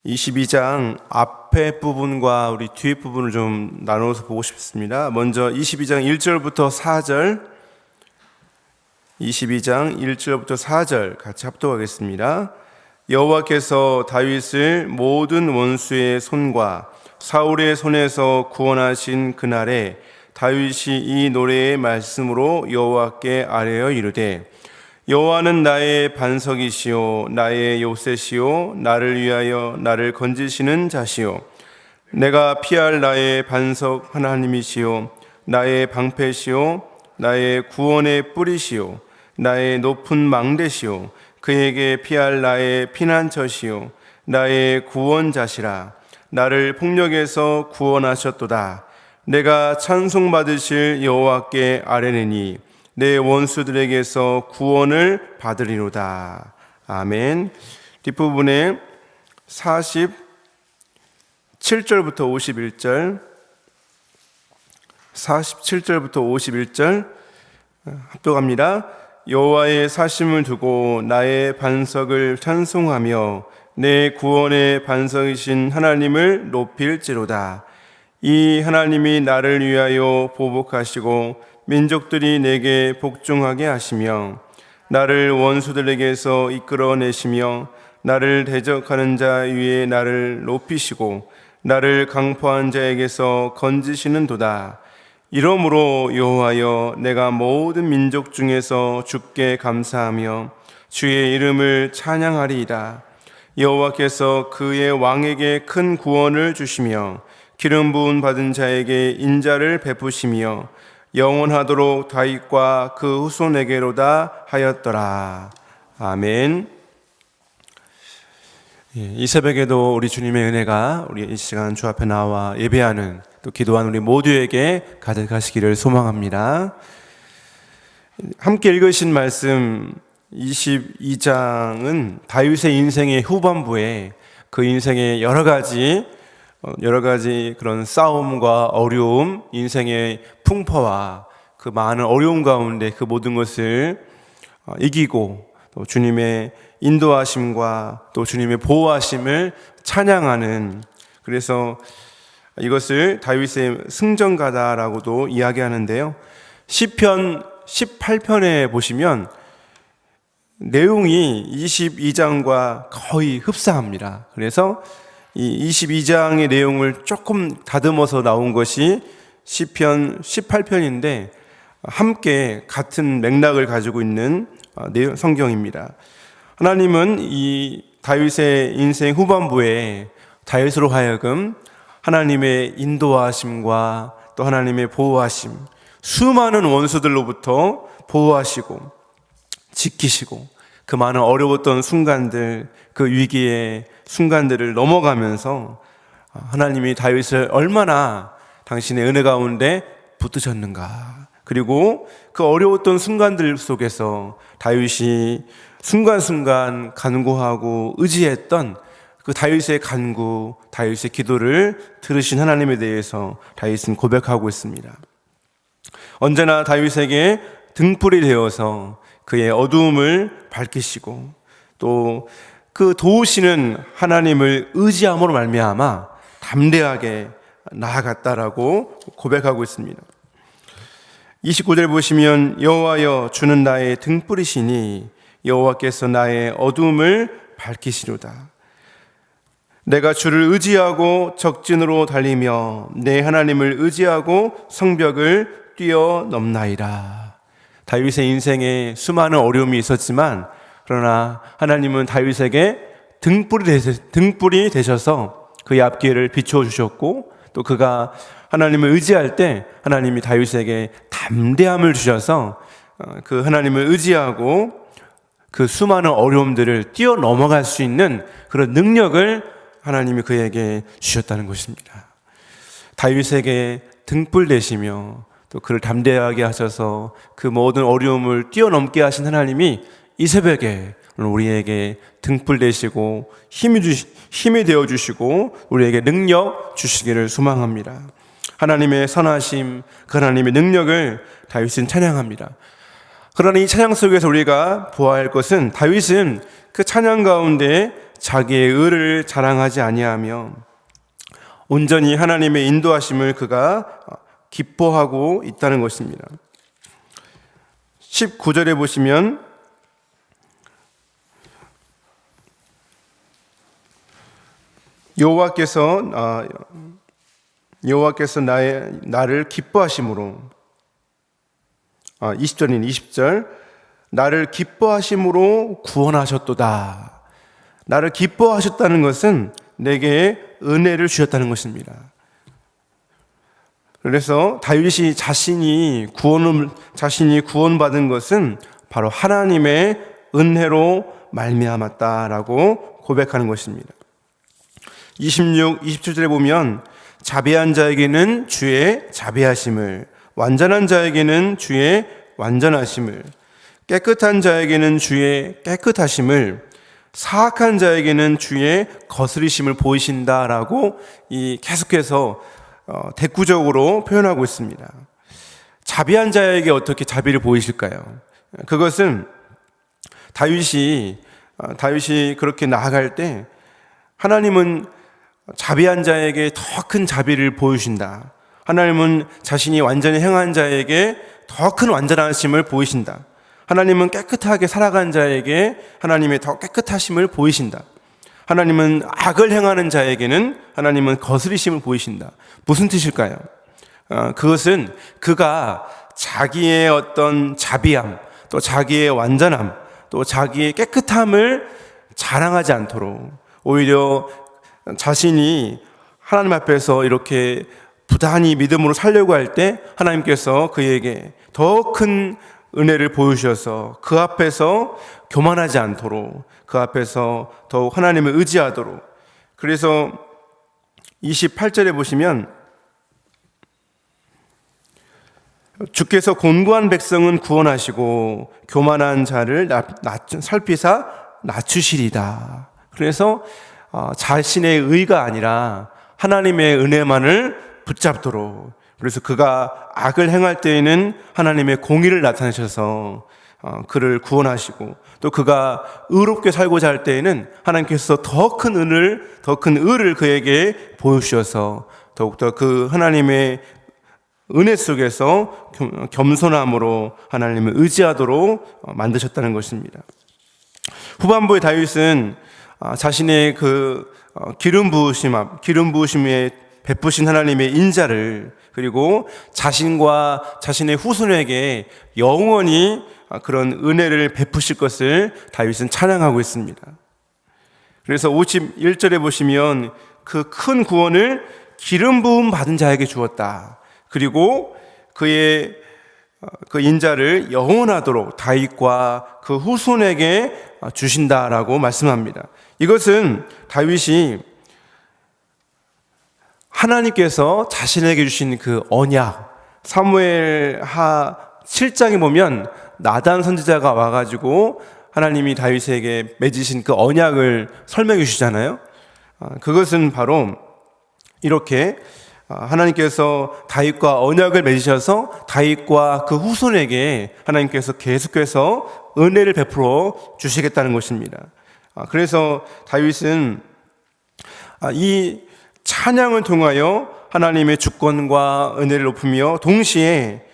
22장 앞에 부분과 우리 뒤에 부분을 좀 나눠서 보고 싶습니다. 먼저 22장 1절부터 4절, 22장 1절부터 4절 같이 합독하겠습니다. 여호와께서 다윗을 모든 원수의 손과 사울의 손에서 구원하신 그날에 다윗이 이 노래의 말씀으로 여호와께 아뢰어 이르되, 여호와는 나의 반석이시요 나의 요새시요 나를 위하여 나를 건지시는 자시요 내가 피할 나의 반석 하나님이시요 나의 방패시요 나의 구원의 뿌리시요 나의 높은 망대시요 그에게 피할 나의 피난처시요 나의 구원자시라. 나를 폭력에서 구원하셨도다. 내가 찬송받으실 여호와께 아뢰느니 내 원수들에게서 구원을 받으리로다. 아멘. 뒷부분에 47절부터 51절, 47절부터 51절 합독합니다. 여호와의 사심을 두고 나의 반석을 찬송하며 내 구원의 반석이신 하나님을 높일지로다. 이 하나님이 나를 위하여 보복하시고 민족들이 내게 복종하게 하시며 나를 원수들에게서 이끌어내시며 나를 대적하는 자 위에 나를 높이시고 나를 강포한 자에게서 건지시는 도다. 이러므로 여호와여, 내가 모든 민족 중에서 주께 감사하며 주의 이름을 찬양하리이다. 여호와께서 그의 왕에게 큰 구원을 주시며 기름 부음 받은 자에게 인자를 베푸시며 영원하도록 다윗과 그 후손에게로다 하였더라. 아멘. 이 새벽에도 우리 주님의 은혜가 우리 이 시간 주 앞에 나와 예배하는 또 기도하는 우리 모두에게 가득하시기를 소망합니다. 함께 읽으신 말씀 22장은 다윗의 인생의 후반부에 그 인생의 여러 가지 그런 싸움과 어려움, 인생의 풍파와 그 많은 어려움 가운데 그 모든 것을 이기고 또 주님의 인도하심과 또 주님의 보호하심을 찬양하는, 그래서 이것을 다윗의 승전가다라고도 이야기하는데요. 시편 18편에 보시면 내용이 22장과 거의 흡사합니다. 그래서 이 22장의 내용을 조금 다듬어서 나온 것이 시편 18편인데 함께 같은 맥락을 가지고 있는 성경입니다. 하나님은 이 다윗의 인생 후반부에 다윗으로 하여금 하나님의 인도하심과 또 하나님의 보호하심, 수많은 원수들로부터 보호하시고 지키시고 그 많은 어려웠던 순간들, 그 위기의 순간들을 넘어가면서 하나님이 다윗을 얼마나 당신의 은혜 가운데 붙드셨는가, 그리고 그 어려웠던 순간들 속에서 다윗이 순간순간 간구하고 의지했던 그 다윗의 간구, 다윗의 기도를 들으신 하나님에 대해서 다윗은 고백하고 있습니다. 언제나 다윗에게 등불이 되어서 그의 어두움을 밝히시고 또 그 도우시는 하나님을 의지함으로 말미암아 담대하게 나아갔다라고 고백하고 있습니다. 29절 보시면 여호와여, 주는 나의 등불이시니 여호와께서 나의 어두움을 밝히시로다. 내가 주를 의지하고 적진으로 달리며 내 하나님을 의지하고 성벽을 뛰어넘나이다. 다윗의 인생에 수많은 어려움이 있었지만 그러나 하나님은 다윗에게 등불이 되셔서 그의 앞길을 비추어 주셨고 또 그가 하나님을 의지할 때 하나님이 다윗에게 담대함을 주셔서 그 하나님을 의지하고 그 수많은 어려움들을 뛰어넘어갈 수 있는 그런 능력을 하나님이 그에게 주셨다는 것입니다. 다윗에게 등불 되시며 또 그를 담대하게 하셔서 그 모든 어려움을 뛰어넘게 하신 하나님이 이 새벽에 우리에게 등불 되시고 힘이 되어주시고 우리에게 능력 주시기를 소망합니다. 하나님의 선하심, 그 하나님의 능력을 다윗은 찬양합니다. 그러나 이 찬양 속에서 우리가 보아야 할 것은 다윗은 그 찬양 가운데 자기의 의를 자랑하지 아니하며 온전히 하나님의 인도하심을 그가 기뻐하고 있다는 것입니다. 19절에 보시면 여호와께서 나를 기뻐하심으로 20절 나를 기뻐하심으로 구원하셨도다. 나를 기뻐하셨다는 것은 내게 은혜를 주셨다는 것입니다. 그래서 다윗이 자신이 구원받은 것은 바로 하나님의 은혜로 말미암았다라고 고백하는 것입니다. 27절에 보면 자비한 자에게는 주의 자비하심을, 완전한 자에게는 주의 완전하심을, 깨끗한 자에게는 주의 깨끗하심을, 사악한 자에게는 주의 거스리심을 보이신다라고 계속해서 대꾸적으로 표현하고 있습니다. 자비한 자에게 어떻게 자비를 보이실까요? 그것은 다윗이 그렇게 나아갈 때 하나님은 자비한 자에게 더 큰 자비를 보이신다. 하나님은 자신이 완전히 행한 자에게 더 큰 완전하심을 보이신다. 하나님은 깨끗하게 살아간 자에게 하나님의 더 깨끗하심을 보이신다. 하나님은 악을 행하는 자에게는 하나님은 거스리심을 보이신다. 무슨 뜻일까요? 그것은 그가 자기의 어떤 자비함, 또 자기의 완전함, 또 자기의 깨끗함을 자랑하지 않도록 오히려 자신이 하나님 앞에서 이렇게 부단히 믿음으로 살려고 할 때 하나님께서 그에게 더 큰 은혜를 보여주셔서 그 앞에서 교만하지 않도록, 그 앞에서 더욱 하나님을 의지하도록. 그래서 28절에 보시면 주께서 곤고한 백성은 구원하시고 교만한 자를 살피사 낮추시리다. 그래서 자신의 의가 아니라 하나님의 은혜만을 붙잡도록, 그래서 그가 악을 행할 때에는 하나님의 공의를 나타내셔서 그를 구원하시고, 또 그가 의롭게 살고자 할 때에는 하나님께서 더 큰 의를 그에게 보여주셔서 더욱더 그 하나님의 은혜 속에서 겸손함으로 하나님을 의지하도록 만드셨다는 것입니다. 후반부의 다윗은 자신의 그 기름 부으심에 베푸신 하나님의 인자를, 그리고 자신과 자신의 후손에게 영원히 그런 은혜를 베푸실 것을 다윗은 찬양하고 있습니다. 그래서 51절에 보시면 그 큰 구원을 기름 부음 받은 자에게 주었다. 그리고 그의 그 인자를 영원하도록 다윗과 그 후손에게 주신다라고 말씀합니다. 이것은 다윗이 하나님께서 자신에게 주신 그 언약, 사무엘하 7장에 보면 나단 선지자가 와가지고 하나님이 다윗에게 맺으신 그 언약을 설명해 주시잖아요. 그것은 바로 이렇게 하나님께서 다윗과 언약을 맺으셔서 다윗과 그 후손에게 하나님께서 계속해서 은혜를 베풀어 주시겠다는 것입니다. 그래서 다윗은 이 찬양을 통하여 하나님의 주권과 은혜를 높이며 동시에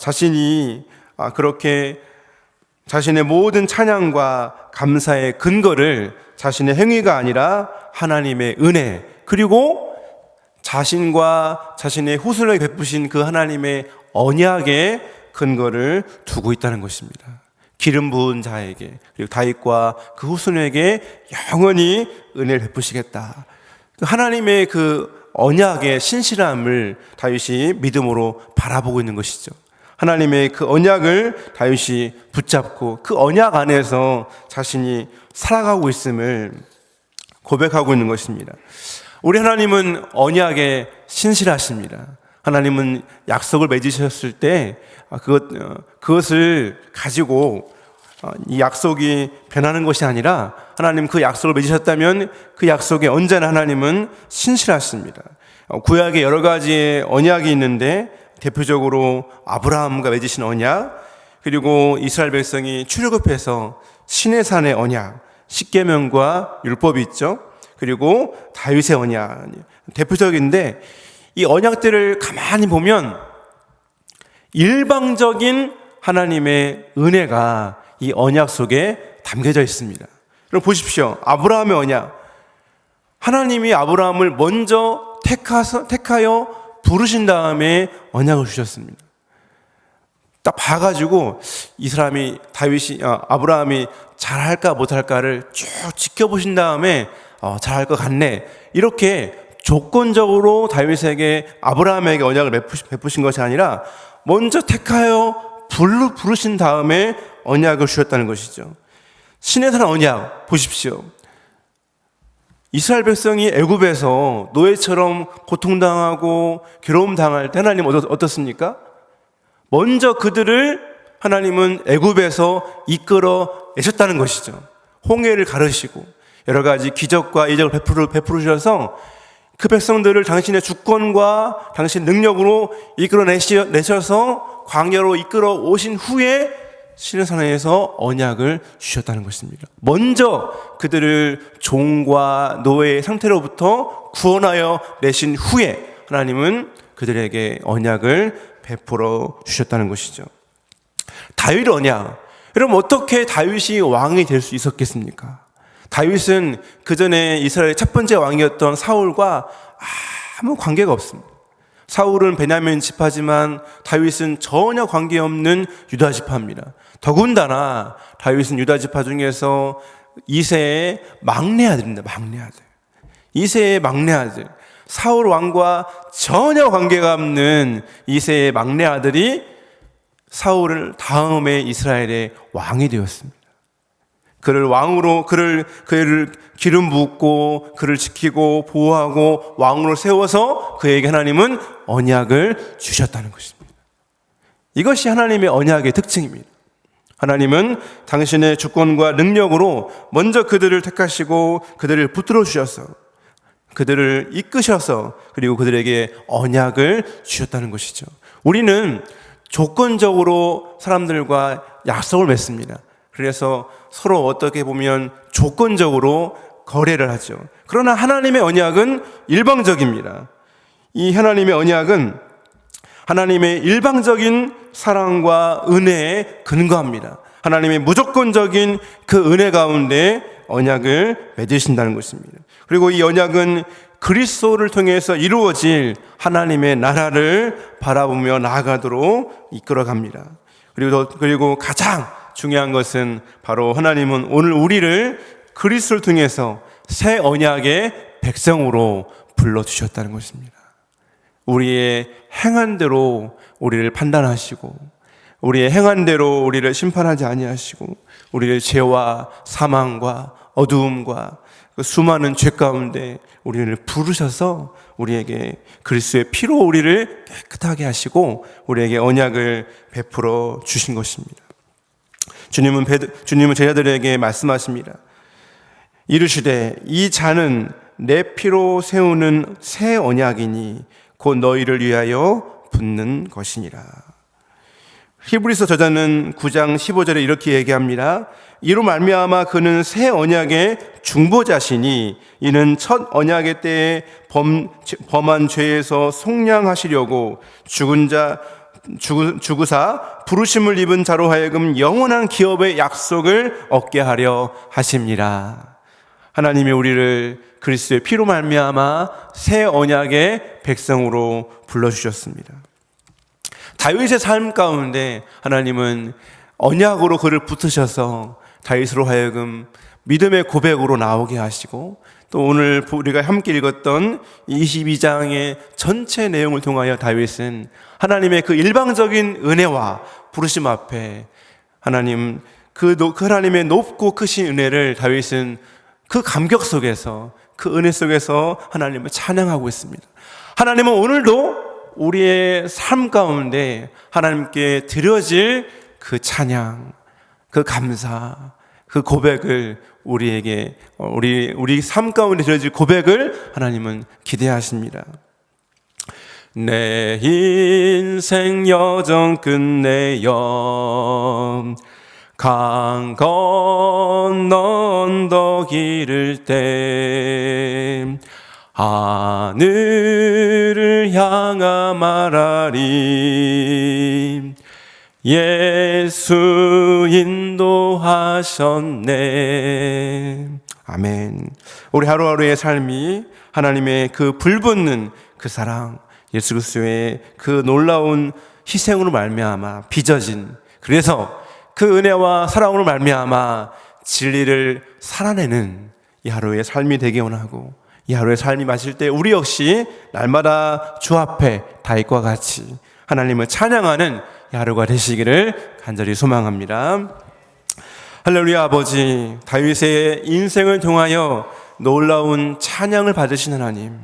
자신이 그렇게 자신의 모든 찬양과 감사의 근거를 자신의 행위가 아니라 하나님의 은혜, 그리고 자신과 자신의 후손에게 베푸신 그 하나님의 언약의 근거를 두고 있다는 것입니다. 기름 부은 자에게, 그리고 다윗과 그 후손에게 영원히 은혜를 베푸시겠다. 하나님의 그 언약의 신실함을 다윗이 믿음으로 바라보고 있는 것이죠. 하나님의 그 언약을 다윗이 붙잡고 그 언약 안에서 자신이 살아가고 있음을 고백하고 있는 것입니다. 우리 하나님은 언약에 신실하십니다. 하나님은 약속을 맺으셨을 때 그것을 가지고 이 약속이 변하는 것이 아니라 하나님 그 약속을 맺으셨다면 그 약속에 언제나 하나님은 신실하십니다. 구약에 여러 가지의 언약이 있는데 대표적으로 아브라함과 맺으신 언약, 그리고 이스라엘 백성이 출애굽해서 시내산의 언약, 십계명과 율법이 있죠. 그리고 다윗의 언약, 대표적인데 이 언약들을 가만히 보면 일방적인 하나님의 은혜가 이 언약 속에 담겨져 있습니다. 그럼 보십시오. 아브라함의 언약. 하나님이 아브라함을 먼저 택하여 부르신 다음에 언약을 주셨습니다. 딱 봐가지고 이 사람이 아브라함이 잘할까 못할까를 쭉 지켜보신 다음에 잘할 것 같네, 이렇게 조건적으로 아브라함에게 언약을 베푸신 것이 아니라 먼저 택하여 부르신 다음에 언약을 주셨다는 것이죠. 시내산 언약 보십시오. 이스라엘 백성이 애굽에서 노예처럼 고통당하고 괴로움당할 때 하나님은 어떻습니까? 먼저 그들을 하나님은 애굽에서 이끌어 내셨다는 것이죠. 홍해를 가르시고 여러 가지 기적과 이적을 베푸셔서 그 백성들을 당신의 주권과 당신의 능력으로 이끌어 내셔서 광야로 이끌어 오신 후에 시내산에서 언약을 주셨다는 것입니다. 먼저 그들을 종과 노예의 상태로부터 구원하여 내신 후에 하나님은 그들에게 언약을 베풀어 주셨다는 것이죠. 다윗 언약. 여러분, 어떻게 다윗이 왕이 될 수 있었겠습니까? 다윗은 그 전에 이스라엘의 첫 번째 왕이었던 사울과 아무 관계가 없습니다. 사울은 베냐민 지파지만 다윗은 전혀 관계없는 유다 지파입니다. 더군다나 다윗은 유다 지파 중에서 이새의 막내 아들입니다. 막내 아들. 이새의 막내 아들. 사울 왕과 전혀 관계가 없는 이새의 막내 아들이 사울을 다음에 이스라엘의 왕이 되었습니다. 그를 왕으로 그를 기름 붓고 그를 지키고 보호하고 왕으로 세워서 그에게 하나님은 언약을 주셨다는 것입니다. 이것이 하나님의 언약의 특징입니다. 하나님은 당신의 주권과 능력으로 먼저 그들을 택하시고 그들을 붙들어 주셔서 그들을 이끄셔서 그리고 그들에게 언약을 주셨다는 것이죠. 우리는 조건적으로 사람들과 약속을 맺습니다. 그래서 서로 어떻게 보면 조건적으로 거래를 하죠. 그러나 하나님의 언약은 일방적입니다. 이 하나님의 언약은 하나님의 일방적인 사랑과 은혜에 근거합니다. 하나님의 무조건적인 그 은혜 가운데 언약을 맺으신다는 것입니다. 그리고 이 언약은 그리스도를 통해서 이루어질 하나님의 나라를 바라보며 나아가도록 이끌어갑니다. 그리고 가장 중요한 것은 바로 하나님은 오늘 우리를 그리스도를 통해서 새 언약의 백성으로 불러주셨다는 것입니다. 우리의 행한 대로 우리를 판단하시고 우리의 행한 대로 우리를 심판하지 아니하시고 우리의 죄와 사망과 어두움과 그 수많은 죄 가운데 우리를 부르셔서 우리에게 그리스도의 피로 우리를 깨끗하게 하시고 우리에게 언약을 베풀어 주신 것입니다. 주님은 제자들에게 말씀하십니다. 이르시되 이 잔은 내 피로 세우는 새 언약이니 곧 너희를 위하여 붓는 것이니라. 히브리서 저자는 9장 15절에 이렇게 얘기합니다. 이로 말미암아 그는 새 언약의 중보자시니 이는 첫 언약의 때에 범한 죄에서 속량하시려고 죽으사 부르심을 입은 자로 하여금 영원한 기업의 약속을 얻게 하려 하심니라. 하나님이 우리를 그리스도의 피로 말미암아 새 언약의 백성으로 불러주셨습니다. 다윗의 삶 가운데 하나님은 언약으로 그를 붙으셔서 다윗으로 하여금 믿음의 고백으로 나오게 하시고 또 오늘 우리가 함께 읽었던 22장의 전체 내용을 통하여 다윗은 하나님의 그 일방적인 은혜와 부르심 앞에 하나님 그 하나님의 높고 크신 은혜를 다윗은 그 감격 속에서 그 은혜 속에서 하나님을 찬양하고 있습니다. 하나님은 오늘도 우리의 삶 가운데 하나님께 드려질 그 찬양, 그 감사, 그 고백을 우리에게 우리 삶 가운데 드려질 고백을 하나님은 기대하십니다. 내 인생 여정 끝내어 강 건너 언덕 이를 때 하늘을 향하 말하리. 예수 인도하셨네. 아멘. 우리 하루하루의 삶이 하나님의 그 불붙는 그 사랑, 예수 그리스도의 그 놀라운 희생으로 말미암아 빚어진, 그래서 그 은혜와 사랑으로 말미암아 진리를 살아내는 이 하루의 삶이 되기 원하고, 이 하루의 삶이 마칠 때 우리 역시 날마다 주 앞에 다윗과 같이 하나님을 찬양하는 이 하루가 되시기를 간절히 소망합니다. 할렐루야. 아버지, 다윗의 인생을 통하여 놀라운 찬양을 받으신 하나님,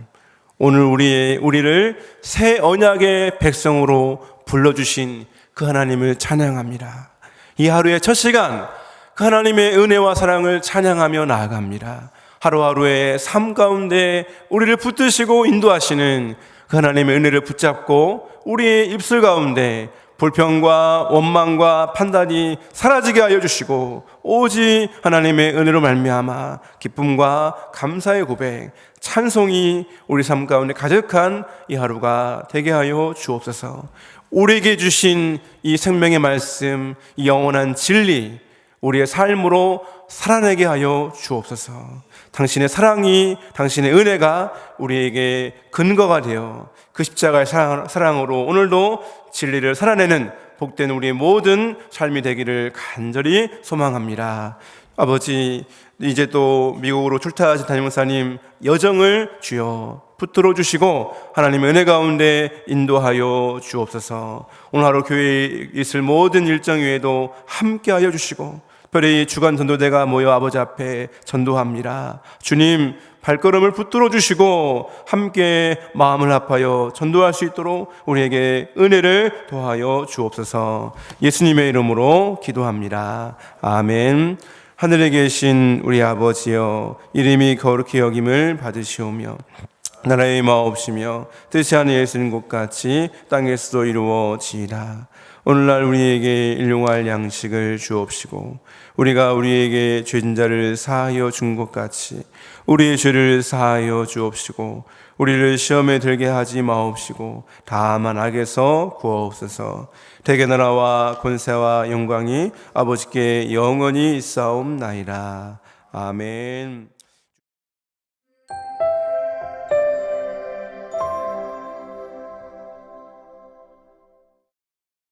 오늘 우리를 새 언약의 백성으로 불러주신 그 하나님을 찬양합니다. 이 하루의 첫 시간 그 하나님의 은혜와 사랑을 찬양하며 나아갑니다. 하루하루의 삶 가운데 우리를 붙드시고 인도하시는 그 하나님의 은혜를 붙잡고 우리의 입술 가운데 불평과 원망과 판단이 사라지게 하여 주시고, 오직 하나님의 은혜로 말미암아 기쁨과 감사의 고백, 찬송이 우리 삶 가운데 가득한 이 하루가 되게 하여 주옵소서. 우리에게 주신 이 생명의 말씀, 이 영원한 진리, 우리의 삶으로 살아내게 하여 주옵소서. 당신의 사랑이, 당신의 은혜가 우리에게 근거가 되어 그 십자가의 사랑으로 오늘도 진리를 살아내는 복된 우리의 모든 삶이 되기를 간절히 소망합니다. 아버지, 이제 또 미국으로 출타하신 담임목사님 여정을 주여 붙들어 주시고 하나님의 은혜 가운데 인도하여 주옵소서. 오늘 하루 교회에 있을 모든 일정 외에도 함께하여 주시고, 특별히 주간 전도대가 모여 아버지 앞에 전도합니다. 주님, 발걸음을 붙들어 주시고 함께 마음을 합하여 전도할 수 있도록 우리에게 은혜를 더하여 주옵소서. 예수님의 이름으로 기도합니다. 아멘. 하늘에 계신 우리 아버지여, 이름이 거룩히 여김을 받으시오며 나라의 마옵시며 뜻이 하늘에 이루어지는 것 같이 땅에서도 이루어지이다. 오늘날 우리에게 일용할 양식을 주옵시고, 우리가 우리에게 죄진 자를 사하여 준 것 같이 우리의 죄를 사하여 주옵시고, 우리를 시험에 들게 하지 마옵시고 다만 악에서 구하옵소서. 대개 나라와 권세와 영광이 아버지께 영원히 있사옵나이다. 아멘.